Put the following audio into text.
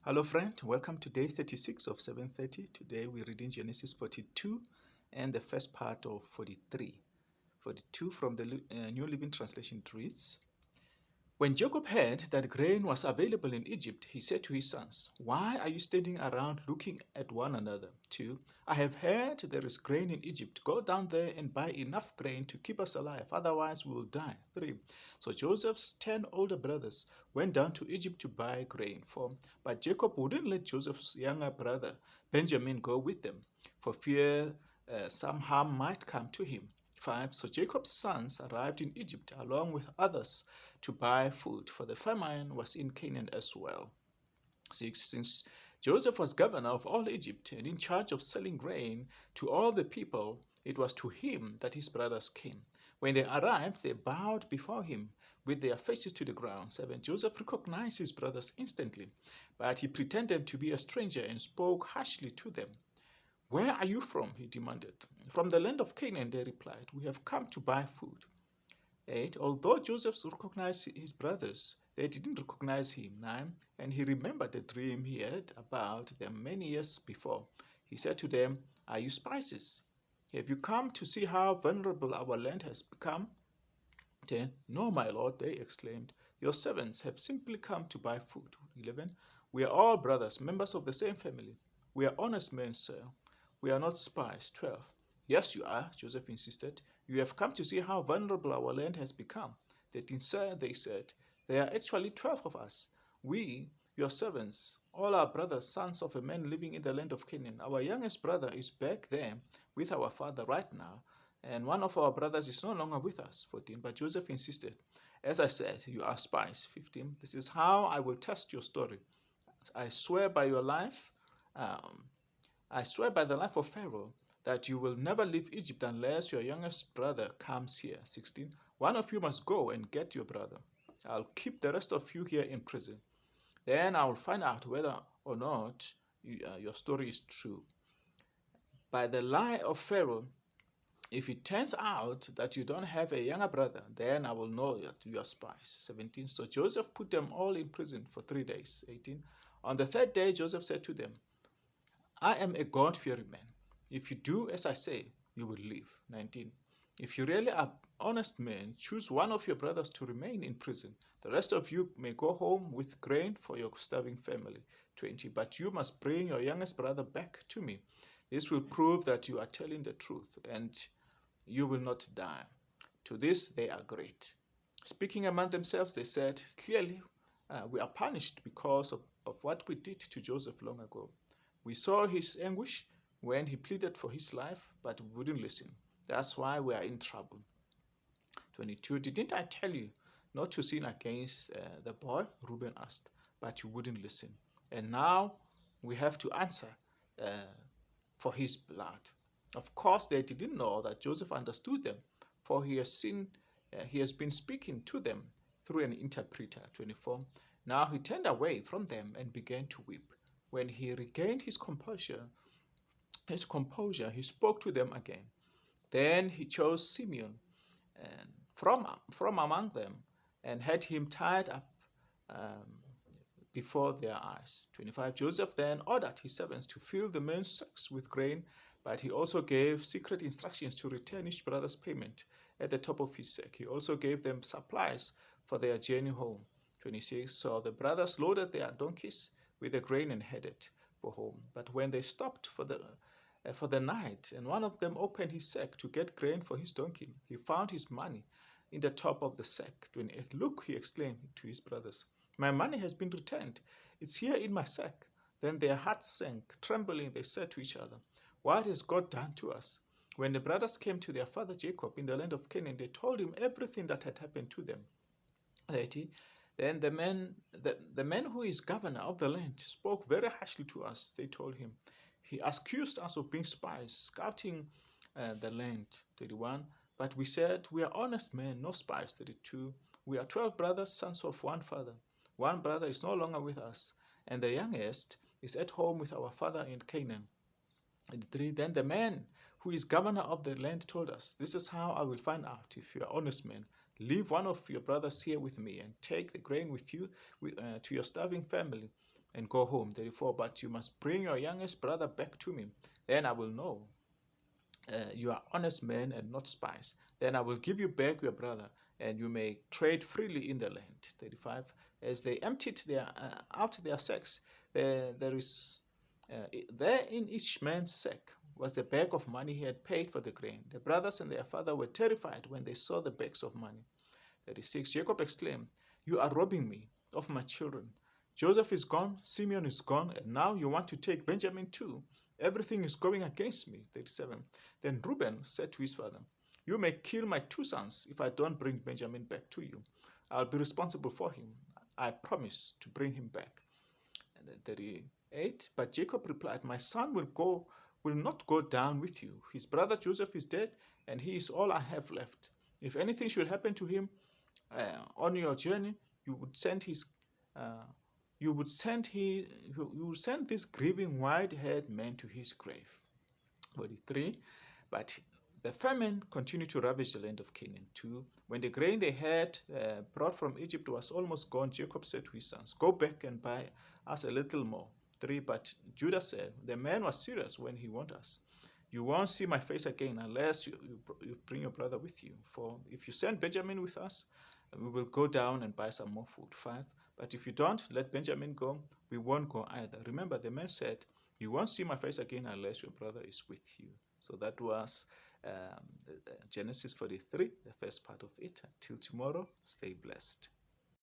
Hello friend, welcome to day 36 of 7:30. Today we're reading Genesis 42 and the first part of 43. 42 from the New Living Translation reads, When Jacob heard that grain was available in Egypt, he said to his sons, Why are you standing around looking at one another? 2. I have heard there is grain in Egypt. Go down there and buy enough grain to keep us alive, otherwise we will die. 3. So Joseph's 10 older brothers went down to Egypt to buy grain. 4. But Jacob wouldn't let Joseph's younger brother Benjamin go with them, for fear some harm might come to him. 5. So Jacob's sons arrived in Egypt along with others to buy food, for the famine was in Canaan as well. 6. Since Joseph was governor of all Egypt and in charge of selling grain to all the people, it was to him that his brothers came. When they arrived, they bowed before him with their faces to the ground. 7. Joseph recognized his brothers instantly, but he pretended to be a stranger and spoke harshly to them. Where are you from? He demanded. From the land of Canaan, they replied. We have come to buy food. 8. Although Joseph recognized his brothers, they didn't recognize him. 9. And he remembered the dream he had about them many years before. He said to them, Are you spies? Have you come to see how vulnerable our land has become? 10. No, my lord, they exclaimed. Your servants have simply come to buy food. 11. We are all brothers, members of the same family. We are honest men, sir. We are not spies. 12. Yes, you are, Joseph insisted. You have come to see how vulnerable our land has become. 13. Sir, they said, there are actually 12 of us. We, your servants, all our brothers, sons of a man living in the land of Canaan. Our youngest brother is back there with our father right now, and one of our brothers is no longer with us. 14. But Joseph insisted, As I said, you are spies. 15. This is how I will test your story. I swear by your life, um, I swear by the life of Pharaoh, that you will never leave Egypt unless your youngest brother comes here. 16. One of you must go and get your brother. I'll keep the rest of you here in prison. Then I will find out whether or not your story is true. By the lie of Pharaoh, if it turns out that you don't have a younger brother, then I will know that you are spies. 17. So Joseph put them all in prison for 3 days. 18. On the third day, Joseph said to them, I am a God-fearing man. If you do as I say, you will live. 19. If you really are honest men, choose one of your brothers to remain in prison. The rest of you may go home with grain for your starving family. 20. But you must bring your youngest brother back to me. This will prove that you are telling the truth, and you will not die. To this they agreed. Speaking among themselves, they said, Clearly, we are punished because of what we did to Joseph long ago. We saw his anguish when he pleaded for his life, but we wouldn't listen. That's why we are in trouble. 22. Didn't I tell you not to sin against the boy? Reuben asked, but you wouldn't listen. And now we have to answer uh, for his blood. Of course, they didn't know that Joseph understood them, for he has been speaking to them through an interpreter. 24. Now he turned away from them and began to weep. When he regained his composure, he spoke to them again. Then he chose Simeon and from among them and had him tied up um, before their eyes. 25. Joseph then ordered his servants to fill the men's sacks with grain, but he also gave secret instructions to return each brother's payment at the top of his sack. He also gave them supplies for their journey home. 26. So the brothers loaded their donkeys with the grain and headed for home. But when they stopped for the night, and one of them opened his sack to get grain for his donkey, he found his money in the top of the sack. 28. Look, he exclaimed to his brothers, my money has been returned. It's here in my sack. Then their hearts sank. Trembling, they said to each other, What has God done to us? When the brothers came to their father Jacob in the land of Canaan, they told him everything that had happened to them. 30. Then the man who is governor of the land spoke very harshly to us, they told him. He accused us of being spies, scouting the land. 31. But we said, We are honest men, no spies. 32. We are 12 brothers, sons of one father. One brother is no longer with us, and the youngest is at home with our father in Canaan. 33. Then the man who is governor of the land told us, This is how I will find out if you are honest men. Leave one of your brothers here with me and take the grain with you to your starving family. and go home. 34, but you must bring your youngest brother back to me. Then I will know you are honest men and not spies. Then I will give you back your brother, and you may trade freely in the land. 35. As they emptied out their sacks, there is there in each man's sack was the bag of money he had paid for the grain. The brothers and their father were terrified when they saw the bags of money. 36. Jacob exclaimed, "You are robbing me of my children. Joseph is gone, Simeon is gone, and now you want to take Benjamin too. Everything is going against me." 37. Then Reuben said to his father, "You may kill my two sons if I don't bring Benjamin back to you. I'll be responsible for him. I promise to bring him back." And then 38. But Jacob replied, "My son will not go down with you. His brother Joseph is dead, and he is all I have left. If anything should happen to him on your journey, you would send his uh, you would send this grieving white-haired man to his grave." 43. But the famine continued to ravage the land of Canaan. 2. When the grain they had brought from Egypt was almost gone, Jacob said to his sons, "Go back and buy us a little more." 3. But Judah said, "The man was serious when he warned us. You won't see my face again unless you bring your brother with you. For if you send Benjamin with us, we will go down and buy some more food." 5. But if you don't let Benjamin go, we won't go either. Remember, the man said, "You won't see my face again unless your brother is with you." So that was Genesis 43, the first part of it. Until tomorrow, stay blessed.